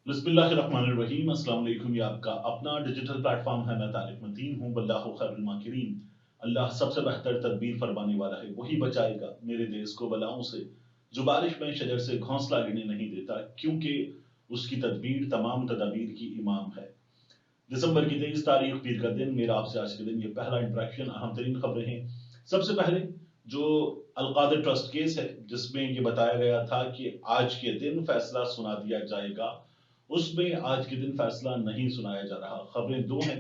बिस्मिल्लाहिर्रहमानिर्रहीम। अस्सलाम वालेकुम। ये आपका अपना डिजिटल प्लेटफॉर्म है। मैं तारिक मतीन हूँ। वल्लाहु खैरुल माकिरीन। अल्लाह सबसे बेहतर तदबीर फरमाने वाला है, वही बचाएगा मेरे देश को बलाओं से। जो बारिश में शजर से घोंसला गिरने नहीं देता, क्योंकि उसकी तदबीर तमाम तदाबीर की इमाम है। दिसंबर की 23 तारीख पीर का दिन, मेरा आपसे आज के दिन ये पहला इंटरेक्शन। अहम तरीन खबरें हैं। सबसे पहले जो अलकादर ट्रस्ट केस है, जिसमें ये बताया गया था कि आज के दिन फैसला सुना दिया जाएगा, उसमें आज के दिन फैसला नहीं सुनाया जा रहा। खबरें दो हैं।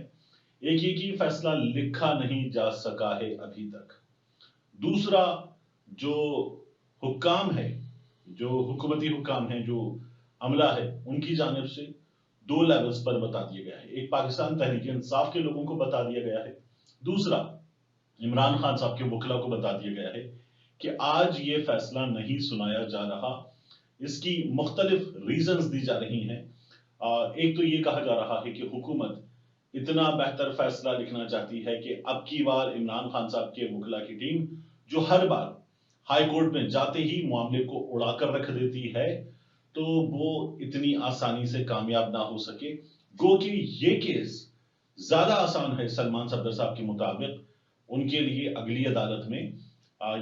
एक ये कि फैसला लिखा नहीं जा सका है अभी तक। दूसरा, जो हुक्काम है, जो हुकूमती हुक्काम है, जो अमला है, उनकी जानिब से दो लेवल्स पर बता दिया गया है। एक पाकिस्तान तहरीक इंसाफ के लोगों को बता दिया गया है, दूसरा इमरान खान साहब के वकला को बता दिया गया है कि आज ये फैसला नहीं सुनाया जा रहा। इसकी मुख्तलिफ रीजंस दी जा रही हैं। एक तो ये कहा जा रहा है कि हुकूमत इतना बेहतर फैसला लिखना चाहती है कि अब की बार इमरान खान साहब के वकला की टीम, जो हर बार हाई कोर्ट में जाते ही मामले को उड़ाकर रख देती है, तो वो इतनी आसानी से कामयाब ना हो सके। गो कि ये केस ज्यादा आसान है सलमान सफदर साहब के मुताबिक। उनके लिए अगली अदालत में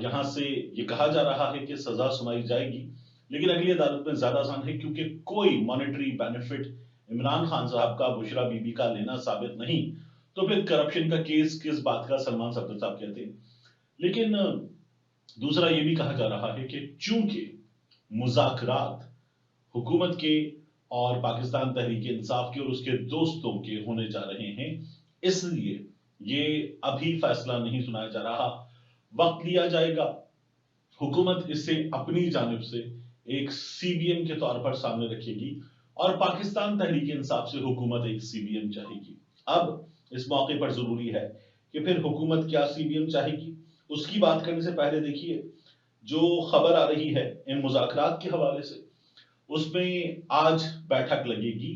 यहां से ये कहा जा रहा है कि सजा सुनाई जाएगी, लेकिन अगली अदालत में ज्यादा आसान है, क्योंकि कोई मॉनेटरी बेनिफिट इमरान खान साहब का बुशरा बीबी का लेना साबित नहीं। तो फिर करप्शन का केस किस बात का, सलमान सफदर साहब कहते हैं। लेकिन दूसरा ये भी कहा जा रहा है कि चूंकि मुज़ाकरात हुकूमत के और पाकिस्तान तहरीक इंसाफ के और उसके दोस्तों के होने जा रहे हैं, इसलिए ये अभी फैसला नहीं सुनाया जा रहा। वक्त लिया जाएगा। हुकूमत इसे अपनी जानिब से एक सीबीएम के तौर पर सामने रखेगी और पाकिस्तान तहरीक इंसाफ से हुकूमत एक सीबीएम चाहेगी। अब इस मौके पर जरूरी है कि फिर हुकूमत क्या सीबीएम चाहेगी, उसकी बात करने से पहले देखिए जो खबर आ रही है इन मुज़ाकरात के हवाले से, उसमें आज बैठक लगेगी।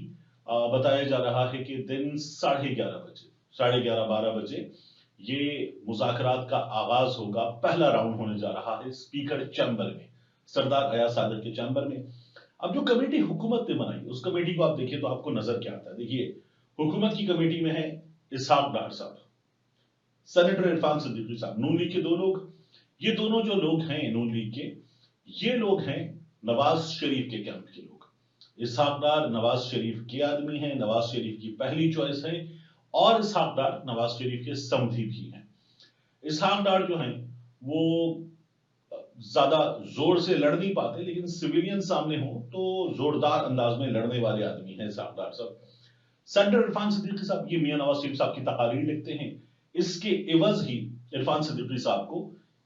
बताया जा रहा है कि दिन 11:30 बजे, 11:30-12 बजे ये मुज़ाकरात का आगाज होगा। पहला राउंड होने जा रहा है स्पीकर चैम्बर में, सरदार अयाज सादत के चैम्बर में। अब जो कमेटी हुकूमत ने बनाई, उस कमेटी को आप देखिए तो आपको नजर क्या आता है। देखिए, हुकूमत की कमेटी में है इसहाक डार साहब, सेनेटर इरफान सिद्दीकी साहब, नून लीग के दो लोग। ये दोनों जो लोग हैं नून लीग के, ये लोग हैं नवाज शरीफ के कैंप के लोग। इसहाक डार नवाज शरीफ के आदमी हैं, नवाज शरीफ की पहली चॉइस है, और इसहाक डार नवाज शरीफ के समधी भी हैं। इसहाक डार जो हैं वो ज्यादा जोर से लड़ नहीं पाते, लेकिन सिविलियन सामने हो तो जोरदार अंदाज में लड़ने वाले आदमी हैं इसहाक डार साहब। सेनेटर इरफान सिद्दीकी साहब ये मियां नवाज शरीफ साहब की तकारीर लिखते हैं। इसके एवज ही इरफान सिद्दीकी साहब को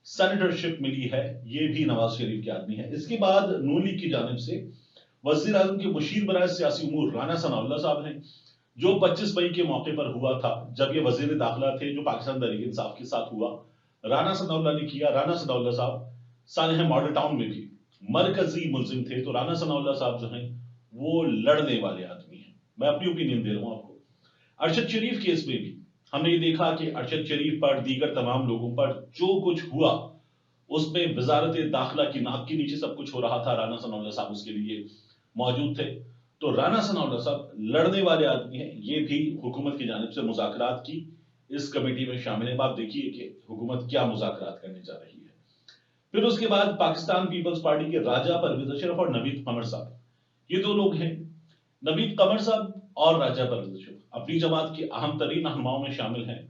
सेनेटरशिप मिली है। ये भी नवाज शरीफ के आदमी है। इसके बाद नून लीग की जानिब से वजीर आजम के मुशीर बराए सियासी उमूर राना सनाउल्लाह साहब हैं, जो 25 मई के मौके पर हुआ था, जब ये वजीर दाखिला थे, जो पाकिस्तान तहरीक इंसाफ के साथ हुआ, राना सनाउल्लाह ने किया। राना सनाउल्लाह साहब सालेह मॉडल टाउन में भी मरकजी मुलजिम थे। तो राना सनाउल्लाह साहब जो हैं वो लड़ने वाले आदमी हैं। मैं अपनी ओपिनियन दे रहा हूं आपको। अरशद शरीफ केस में भी हमने ये देखा कि अरशद शरीफ पर, दीगर तमाम लोगों पर जो कुछ हुआ, उसमें वजारत दाखिला की नाक के नीचे सब कुछ हो रहा था। राना सनाउल्लाह साहब उसके लिए मौजूद थे। तो राना सनाउल्लाह साहब लड़ने वाले आदमी हैं। ये भी हुकूमत की जानिब से मुज़ाकरात की इस कमेटी में शामिल है। आप देखिए कि हुकूमत क्या मुज़ाकरात करने जा रही है। फिर उसके बाद पाकिस्तान पीपल्स पार्टी के राजा परवेज अशरफ और नवीद कमर साहब, ये दो लोग हैं। नवीद कमर साहब और राजा परवेज अशरफ अपनी जमात के अहम तरीन रहनुमाओं में शामिल हैं।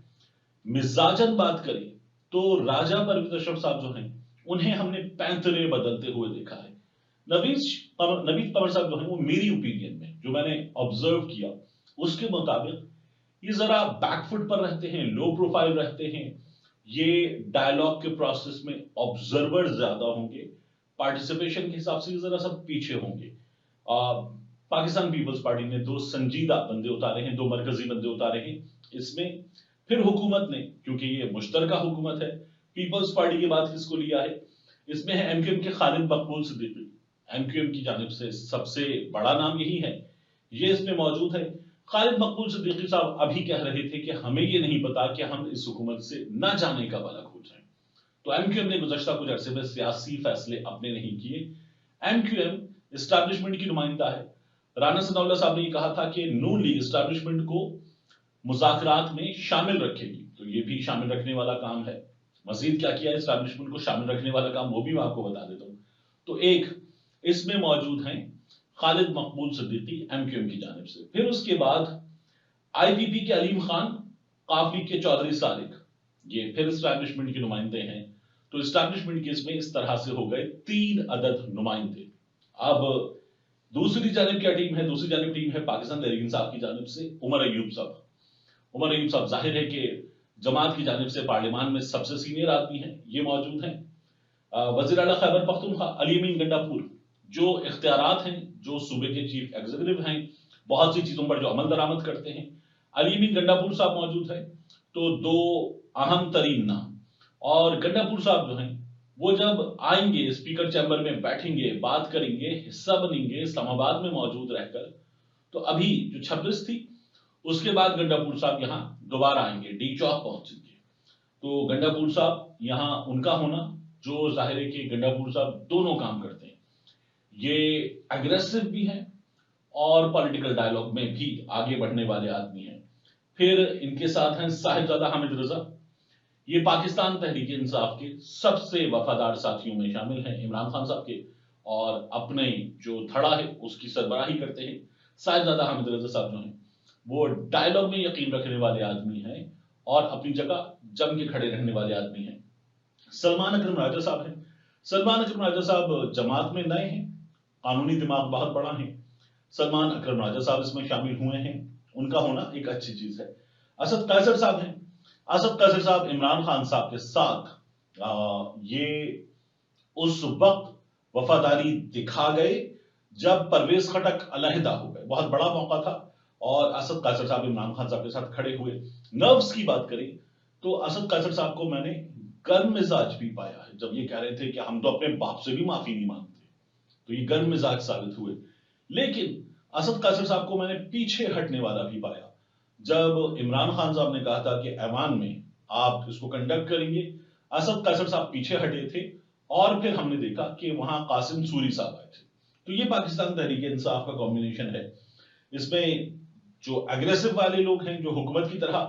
मिजाजन बात करें तो राजा परवेज अशरफ साहब जो हैं, उन्हें हमने पैंतरे बदलते हुए देखा है। नवीद कमर साहब जो है, वो मेरी ओपिनियन में, जो मैंने ऑब्जर्व किया, उसके मुताबिक ये जरा बैकफुट पर रहते हैं, लो प्रोफाइल रहते हैं। ये डायलॉग के प्रोसेस में ऑब्जर्वर ज्यादा होंगे, पार्टिसिपेशन के हिसाब से जरा सब पीछे होंगे। पाकिस्तान पीपल्स पार्टी ने दो संजीदा बंदे उतारे हैं, दो मरकजी बंदे उतारे हैं इसमें। फिर हुकूमत ने, क्योंकि ये मुश्तरका हुकूमत है, पीपल्स पार्टी के बाद किसको लिया है, इसमें है एमक्यूएम के खालिद मकबूल सिद्दीकी। एमक्यूएम की जानिब से सबसे बड़ा नाम यही है, ये इसमें मौजूद है। खालिद मकबूल सिद्दीकी साहब अभी कह रहे थे कि हमें ये नहीं पता कि हम इस हुकूमत से न जाने का वाला खोज रहे हैं। तो एमक्यूएम ने गुज़श्ता कुछ अरसे में सियासी फैसले अपने नहीं किए। एमक्यूएम एस्टैब्लिशमेंट की नुमाइंदा है। राना सनाउल्लाह साहब ने कहा था कि नून लीग एस्टैब्लिशमेंट को मुज़ाकरात में शामिल रखेगी, तो ये भी शामिल रखने वाला काम है। मजीद क्या किया एस्टैब्लिशमेंट को शामिल रखने वाला काम, वो भी मैं आपको बता देता हूँ। तो एक इसमें मौजूद हैं खालिद मकबूल सिद्दीकी एमक्यूएम की जानिब से, फिर उसके बाद आईपीपी के अलीम खान, काफ लीग के चौधरी सादिक, ये फिर एस्टैब्लिशमेंट के नुमाइंदे हैं। तो एस्टैब्लिशमेंट केस में इस तरह से हो गए 3 अदद नुमाइंदे। अब दूसरी जानिब क्या टीम है? दूसरी जानिब टीम है पाकिस्तान तहरीक इंसाफ की जानिब से उमर अयूब साहब। उमर अयूब साहब जाहिर है कि जमात की जानिब से पार्लियामान में सबसे सीनियर आदमी हैं, ये मौजूद हैं। वज़ीर आला खैबर पख्तूनख्वा अली अमीन गंडापुर, जो इख्तियारात हैं, जो सूबे के चीफ एग्जीक्यूटिव हैं, बहुत सी चीजों पर जो अमल दरामद करते हैं, अली अमीन गंडापुर साहब मौजूद हैं। तो 2 अहम तरीन नाम। और गंडापुर साहब जो हैं वो जब आएंगे स्पीकर चैम्बर में बैठेंगे, बात करेंगे, हिस्सा बनेंगे इस्लामाबाद में मौजूद रहकर। तो अभी जो 26 थी उसके बाद गंडापुर साहब यहाँ दोबारा आएंगे, डी चौक पहुंचेंगे। तो गंडापुर साहब यहाँ उनका होना, जो जाहिर है कि गंडापुर साहब दोनों काम करते हैं, ये एग्रेसिव भी हैं और पॉलिटिकल डायलॉग में भी आगे बढ़ने वाले आदमी हैं। फिर इनके साथ हैं साहिबजादा हामिद रजा, ये पाकिस्तान तहरीक इंसाफ के सबसे वफादार साथियों में शामिल हैं, इमरान खान साहब के, और अपने जो धड़ा है उसकी सरबराही करते हैं। साहिबजादा हामिद रजा साहब जो हैं वो डायलॉग में यकीन रखने वाले आदमी हैं और अपनी जगह जम के खड़े रहने वाले आदमी हैं। सलमान अकरम राजा साहब हैं। सलमान अकरम राजा साहब जमात में नए हैं, कानूनी दिमाग बहुत बड़ा है। सलमान अकरम राजा साहब इसमें शामिल हुए हैं, उनका होना एक अच्छी चीज है। असद कैसर साहब हैं। असद कैसर साहब इमरान खान साहब के साथ ये उस वक्त वफादारी दिखा गए जब परवेज खटक अलहदा हो गए, बहुत बड़ा मौका था और असद कैसर साहब इमरान खान साहब के साथ खड़े हुए। नर्व्स की बात करें तो असद कैसर साहब को मैंने गर्म मिजाज भी पाया है, जब ये कह रहे थे कि हम तो अपने बाप से भी माफी नहीं मांगते, तो ये गर्म मिजाज साबित हुए। लेकिन असद कैसर साहब को मैंने पीछे हटने वाला भी पाया जब इमरान खान साहब ने कहा था कि ऐवान में आप इसको कंडक्ट करेंगे। असद कैसर साहब पीछे हटे थे और फिर हमने देखा कि वहां कासिम सूरी साहब आए थे। तो ये पाकिस्तान तहरीक इंसाफ का कॉम्बिनेशन है। इसमें जो एग्रेसिव वाले लोग हैं, जो हुकूमत की तरह,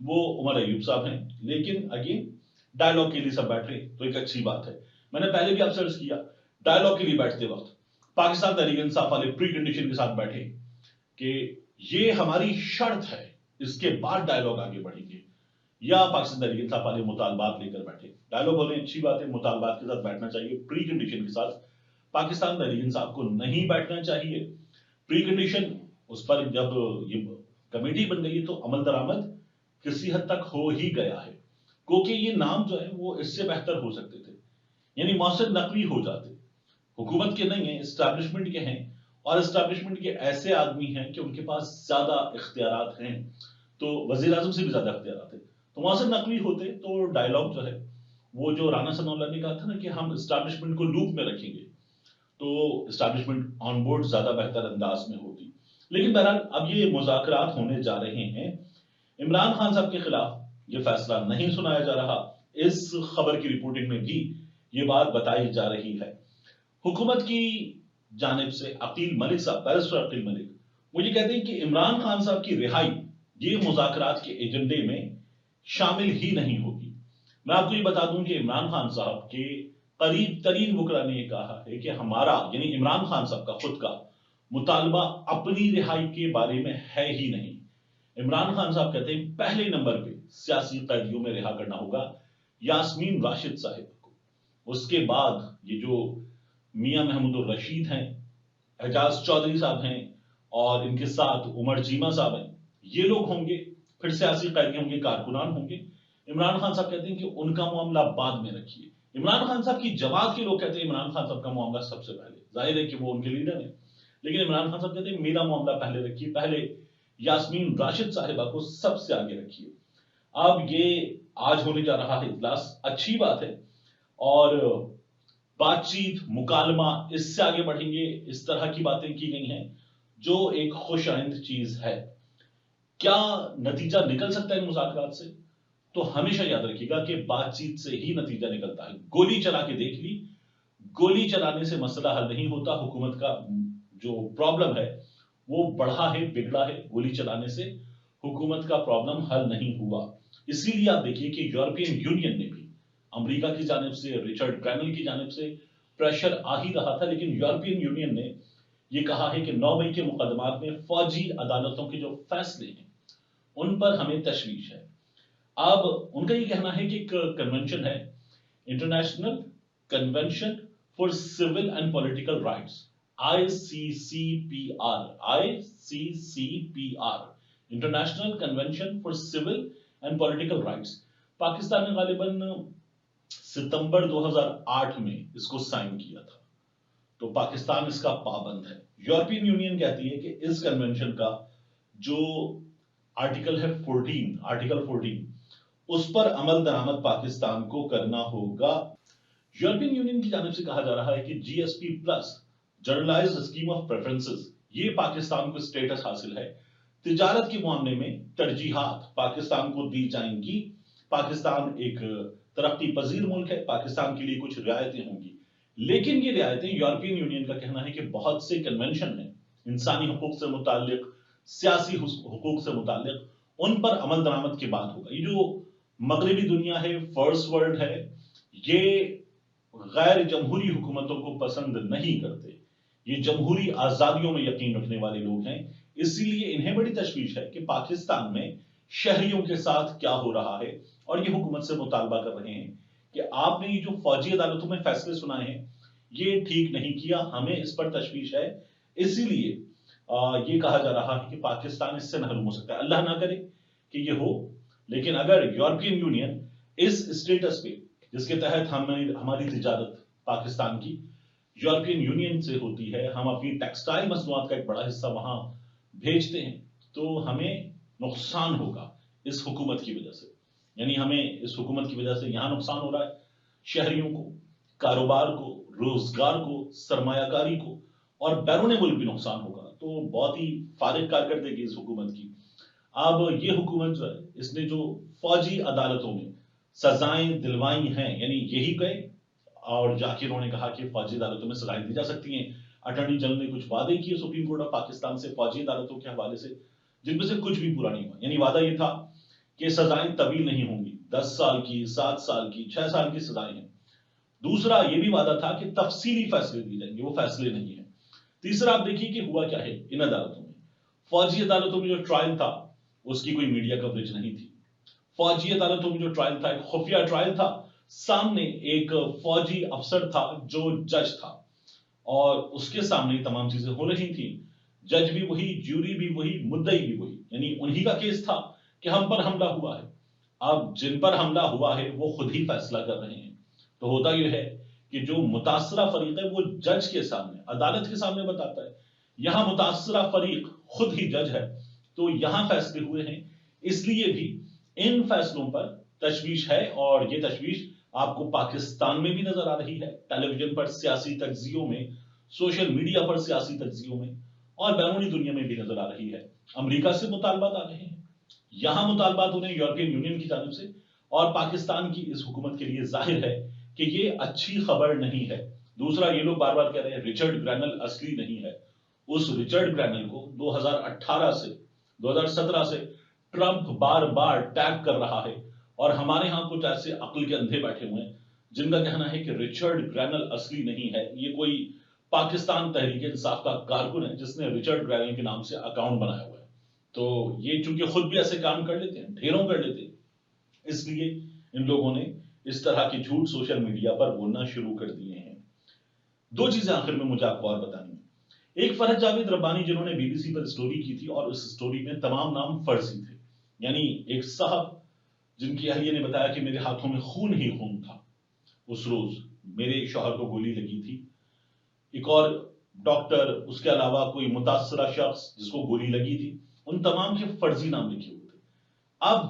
वो उमर अयूब साहब हैं, लेकिन अगेन डायलॉग के लिए सब बैठ रहे, तो एक अच्छी बात है। मैंने पहले भी आपसे अर्ज किया, डायलॉग के लिए बैठते वक्त पाकिस्तान तहरीक इंसाफ वाले प्री कंडीशन के साथ बैठे कि ये हमारी शर्त है, इसके बाद डायलॉग आगे बढ़ेंगे, या पाकिस्तान तहरीक इंसाफ वाले मुतालबात लेकर बैठे। डायलॉग होने अच्छी बात है, मुतालबात के साथ बैठना चाहिए, प्री कंडीशन के साथ पाकिस्तान तहरीक इंसाफ को नहीं बैठना चाहिए। प्री कंडीशन उस पर जब ये कमेटी बन गई तो अमल दरामद किसी हद तक हो ही गया है, क्योंकि ये नाम जो है वो इससे बेहतर हो सकते थे, यानी मौसम नकली हो जाते। हुकूमत के नहीं है, एस्टैब्लिशमेंट के हैं, और एस्टैब्लिशमेंट के ऐसे आदमी हैं कि उनके पास ज्यादा इख्तियारात हैं, तो वजीर आजम से भी ज्यादा इख्तियारात है। तो मौसम नकली होते तो डायलॉग जो है वो, जो राना सनाउल्लाह ने कहा था ना कि हम एस्टैब्लिशमेंट को लूप में रखेंगे, तो एस्टैब्लिशमेंट ऑन बोर्ड ज्यादा बेहतर अंदाज में होती। लेकिन बहरहाल अब ये मुज़ाकरात होने जा रहे हैं, इमरान खान साहब के खिलाफ ये फैसला नहीं सुनाया जा रहा। इस खबर की रिपोर्टिंग में भी ये बात बताई जा रही है। हुकूमत की जानिब से अकील मलिक साहब, बैरिस्टर अकील मलिक, वो ये कहते हैं कि इमरान खान साहब की रिहाई ये मुज़ाकरात के एजेंडे में शामिल ही नहीं होगी। मैं आपको ये बता दूं कि इमरान खान साहब के करीब तरीन वकला ने यह कहा है कि हमारा, यानी इमरान खान साहब का खुद का मुतालबा अपनी रिहाई के बारे में है ही नहीं। इमरान खान साहब कहते हैं पहले नंबर पे सियासी कैदियों में रिहा करना होगा यास्मीन राशिद साहिब को, उसके बाद ये जो मियां महमूद रशीद हैं, एजाज चौधरी साहब हैं, और इनके साथ उमर चीमा साहब हैं, ये लोग होंगे, फिर सियासी कैदी होंगे, कारकुनान होंगे। इमरान खान साहब कहते हैं कि उनका मामला बाद में रखिए। इमरान खान साहब की जमात के लोग कहते हैं इमरान खान साहब का मामला सबसे पहले, जाहिर है कि वो उनके लीडर हैं, लेकिन इमरान खान साहब कहते हैं मेरा मामला पहले रखिए, पहले यास्मीन राशिद साहिबा को सबसे आगे रखिए। अब ये आज होने जा रहा है इजलास, अच्छी बात है, और बातचीत, मुकालमा, इससे आगे बढ़ेंगे, इस तरह की बातें की गई हैं, जो एक खुश आइंद चीज है। क्या नतीजा निकल सकता है मुज़ाकरात से? तो हमेशा याद रखिएगा कि बातचीत से ही नतीजा निकलता है। गोली चला के देख ली, गोली चलाने से मसला हल नहीं होता। हुकूमत का जो प्रॉब्लम है وہ بڑھا ہے, بگڑا ہے. گولی چلانے سے حکومت کا پرابلم حل نہیں ہوا. اسی لیے آپ دیکھیے کہ یورپین یونین نے بھی امریکہ کی جانب سے, رچرڈ گرینل کی جانب سے پریشر آ ہی رہا تھا, لیکن یورپین یونین نے یہ کہا ہے کہ 9 مئی کے مقدمات میں فوجی عدالتوں کے جو فیصلے ہیں ان پر ہمیں تشویش ہے. اب ان کا یہ کہنا ہے کہ ایک کنونشن ہے, international convention for civil and political rights, ICCPR, ICCPR, international convention for civil and political rights. Pakistan نے غالباً ستمبر 2008 میں اس کو سائن کیا تھا, تو پاکستان اس کا پابند ہے. یورپین یونین کہتی ہے کہ اس کنونشن کا جو آرٹیکل ہے 14 اس پر عمل درآمد پاکستان کو کرنا ہوگا. یورپین یونین کی جانب سے کہا جا رہا ہے کہ GSP plus generalised scheme of preferences, یہ پاکستان کو اسٹیٹس حاصل ہے. تجارت کے معاملے میں ترجیحات پاکستان کو دی جائیں گی. پاکستان ایک ترقی پذیر ملک ہے, پاکستان کے لیے کچھ رعایتیں ہوں گی, لیکن یہ رعایتیں یورپین یونین کا کہنا ہے کہ بہت سے کنونشن ہیں انسانی حقوق سے متعلق, سیاسی حقوق سے متعلق, ان پر عمل درآمد کے بعد ہوگا. یہ جو مغربی دنیا ہے, فرسٹ ورلڈ ہے, یہ غیر جمہوری حکومتوں کو پسند نہیں کرتے, یہ جمہوری آزادیوں میں یقین رکھنے والے لوگ ہیں. اسی لیے انہیں بڑی تشویش ہے کہ پاکستان میں شہریوں کے ساتھ کیا ہو رہا ہے, اور یہ حکومت سے مطالبہ کر رہے ہیں کہ آپ نے یہ جو فوجی عدالتوں میں فیصلے سنائے ہیں یہ ٹھیک نہیں کیا, ہمیں اس پر تشویش ہے. اسی لیے یہ کہا جا رہا ہے کہ پاکستان اس سے محروم ہو سکتا ہے. اللہ نہ کرے کہ یہ ہو, لیکن اگر یورپین یونین اس اسٹیٹس پہ جس کے تحت ہماری تجارت پاکستان کی یورپین یونین سے ہوتی ہے, ہم اپنی ٹیکسٹائل مصنوعات کا ایک بڑا حصہ وہاں بھیجتے ہیں, تو ہمیں نقصان ہوگا اس حکومت کی وجہ سے. یعنی ہمیں اس حکومت کی وجہ سے یہاں نقصان ہو رہا ہے, شہریوں کو, کاروبار کو, روزگار کو, سرمایہ کاری کو, اور بیرون ملک بھی نقصان ہوگا. تو بہت ہی فارغ کارکردگی اس حکومت کی. اب یہ حکومت جو ہے, اس نے جو فوجی عدالتوں میں سزائیں دلوائی ہیں, یعنی یہی گئے اور جا کے انہوں نے کہا کہ فوجی عدالتوں میں سزائیں دی جا سکتی ہیں. اٹارنی جنرل نے کچھ وعدے کیے سپریم کورٹ آف پاکستان سے فوجی عدالتوں کے حوالے سے, جن میں سے کچھ بھی پورا نہیں ہوا. یعنی وعدہ یہ تھا کہ سزائیں طویل نہیں ہوں گی, 10 سال کی, 7 سال کی, 6 سال کی سزائیں ہیں. دوسرا یہ بھی وعدہ تھا کہ تفصیلی فیصلے دیے جائیں گے, وہ فیصلے نہیں ہیں. تیسرا آپ دیکھیے کہ ہوا کیا ہے ان عدالتوں میں. فوجی عدالتوں میں جو ٹرائل تھا اس کی کوئی میڈیا کوریج نہیں تھی. فوجی عدالتوں میں جو ٹرائل تھا ایک خفیہ ٹرائل تھا, سامنے ایک فوجی افسر تھا جو جج تھا, اور اس کے سامنے تمام چیزیں ہو رہی تھیں. جج بھی وہی, جیوری بھی وہی, مدعی بھی وہی, یعنی انہی کا کیس تھا کہ ہم پر حملہ ہوا ہے. اب جن پر حملہ ہوا ہے وہ خود ہی فیصلہ کر رہے ہیں. تو ہوتا یہ ہے کہ جو متاثرہ فریق ہے وہ جج کے سامنے, عدالت کے سامنے بتاتا ہے. یہاں متاثرہ فریق خود ہی جج ہے, تو یہاں فیصلے ہوئے ہیں. اس لیے بھی ان فیصلوں پر تشویش ہے, اور یہ تشویش آپ کو پاکستان میں بھی نظر آ رہی ہے, ٹیلی ویژن پر سیاسی تجزیوں میں, سوشل میڈیا پر سیاسی تجزیوں میں, اور بیرونی دنیا میں بھی نظر آ رہی ہے. امریکہ سے مطالبات آ رہے ہیں, یہاں مطالبات ہو رہے ہیں یورپین یونین کی جانب سے, اور پاکستان کی اس حکومت کے لیے ظاہر ہے کہ یہ اچھی خبر نہیں ہے. دوسرا یہ لوگ بار بار کہہ رہے ہیں رچرڈ گرینل اصلی نہیں ہے. اس رچرڈ گرینل کو 2018 سے 2017 سے ٹرمپ بار بار ٹیگ کر رہا ہے, اور ہمارے ہاں کچھ ایسے عقل کے اندھے بیٹھے ہوئے ہیں جن کا کہنا ہے کہ رچرڈ گرینل اصلی نہیں ہے, یہ کوئی پاکستان تحریک انصاف کا کارکن ہے جس نے رچرڈ گرینل کے نام سے اکاؤنٹ بنایا ہوا ہے. تو یہ چونکہ خود بھی ایسے کام کر لیتے ہیں, ڈھیروں کر لیتے ہیں, اس لیے ان لوگوں نے اس طرح کی جھوٹ سوشل میڈیا پر بولنا شروع کر دیے ہیں. دو چیزیں آخر میں مجھے آپ کو اور بتانی ہیں. ایک فرحت جاوید ربانی جنہوں نے BBC پر سٹوری کی تھی, اور اس سٹوری میں تمام نام فرضی تھے. یعنی ایک صاحب جن کی اہلیہ نے بتایا کہ میرے ہاتھوں میں خون ہی خون تھا, اس روز میرے شوہر کو گولی لگی تھی. ایک اور ڈاکٹر, اس کے علاوہ کوئی متاثرہ شخص جس کو گولی لگی تھی, ان تمام کے فرضی نام لکھے ہوئے تھے. اب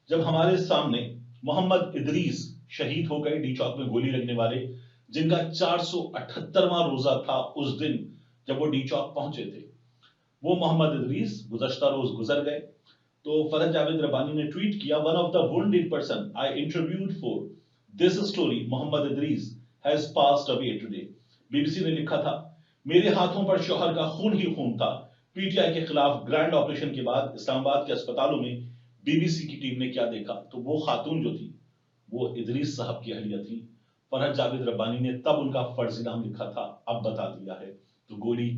جب ہمارے سامنے محمد ادریس شہید ہو گئے ڈی چوک میں گولی لگنے والے, جن کا 478واں روزہ تھا اس دن جب وہ ڈی چوک پہنچے تھے, وہ محمد ادریس گزشتہ روز گزر گئے. تو فرحت جاوید ربانی نے ٹویٹ کیا, one of the wounded person I interviewed for this story, Muhammad Idris has passed away today. BBC نے لکھا تھا میرے ہاتھوں پر شوہر کا خون ہی خون تھا, پی ٹی آئی کے خلاف گرینڈ آپریشن کے بعد اسلام آباد کے اسپتالوں میں بی بی سی کی ٹیم نے کیا دیکھا، تو وہ خاتون جو تھی وہ ادریس صاحب کی اہلیہ تھی۔ فرحت جاوید ربانی نے تب ان کا فرضی نام لکھا تھا، اب بتا دیا ہے۔ تو گولی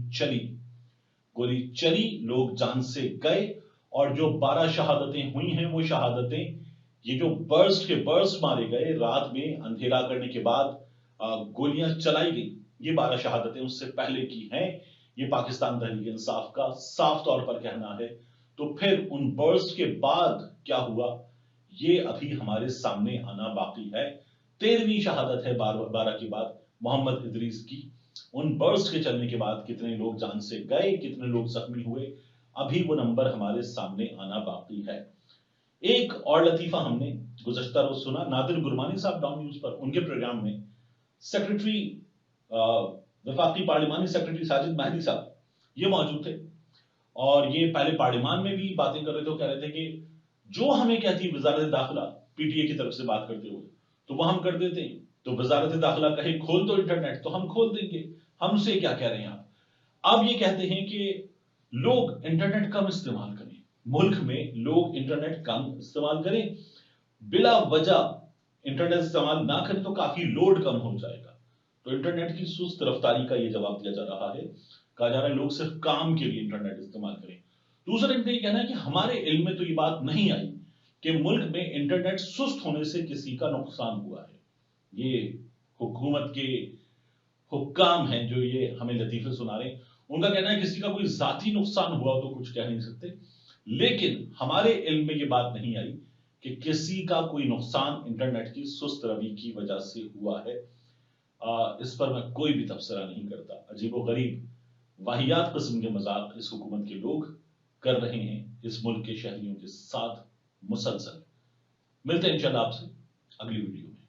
چلی، لوگ جان سے گئے، اور جو 12 شہادتیں ہوئی ہیں وہ شہادتیں، یہ جو برسٹ مارے گئے رات میں اندھیرا کرنے کے بعد گولیاں چلائی گئی، یہ 12 شہادتیں اس سے پہلے کی ہیں۔ یہ پاکستان تحریک انصاف کا صاف طور پر کہنا ہے۔ تو پھر ان برسٹ کے بعد کیا ہوا، یہ ابھی ہمارے سامنے آنا باقی ہے۔ 13ویں شہادت ہے 12 کے بعد محمد ادریس کی۔ ان برسٹ کے چلنے کے بعد کتنے لوگ جان سے گئے، کتنے لوگ زخمی ہوئے، ابھی وہ نمبر ہمارے سامنے آنا باقی ہے۔ ایک اور لطیفہ ہم نے گزشتہ روز سنا، نادر گرمانی صاحب ڈاؤن نیوز پر، ان کے پروگرام میں سیکرٹری وفاقی پارلیمانی سیکرٹری ساجد مہدی صاحب یہ موجود تھے، اور یہ پہلے پارلیمان میں بھی باتیں کر رہے تھے، کہہ رہے تھے کہ جو ہمیں کہتی وزارت داخلہ پی ٹی اے کی طرف سے بات کرتے ہوئے تو وہ ہم کر دیتے ہیں، تو وزارت داخلہ کہے کھول دو انٹرنیٹ تو ہم کھول دیں گے، ہم سے کیا کہہ رہے ہیں آپ۔ اب یہ کہتے ہیں کہ لوگ انٹرنیٹ کم استعمال کریں، ملک میں لوگ انٹرنیٹ کم استعمال کریں، بلا وجہ انٹرنیٹ استعمال نہ کریں تو کافی لوڈ کم ہو جائے گا۔ تو انٹرنیٹ کی سست رفتاری کا یہ جواب دیا جا رہا ہے، کہا جا رہا ہے لوگ صرف کام کے لیے انٹرنیٹ استعمال کریں۔ دوسرا ان کا یہ کہنا ہے کہ ہمارے علم میں تو یہ بات نہیں آئی کہ ملک میں انٹرنیٹ سست ہونے سے کسی کا نقصان ہوا ہے۔ یہ حکومت کے حکام ہیں جو یہ ہمیں لطیفے سنا رہے ہیں، ان کا کہنا ہے کسی کا کوئی ذاتی نقصان ہوا تو کچھ کہہ نہیں سکتے، لیکن ہمارے علم میں یہ بات نہیں آئی کہ کسی کا کوئی نقصان انٹرنیٹ کی سست روی کی وجہ سے ہوا ہے۔ اس پر میں کوئی بھی تبصرہ نہیں کرتا۔ عجیب و غریب واہیات قسم کے مذاق اس حکومت کے لوگ کر رہے ہیں اس ملک کے شہریوں کے ساتھ مسلسل۔ ملتے ہیں انشاءاللہ آپ سے اگلی ویڈیو میں۔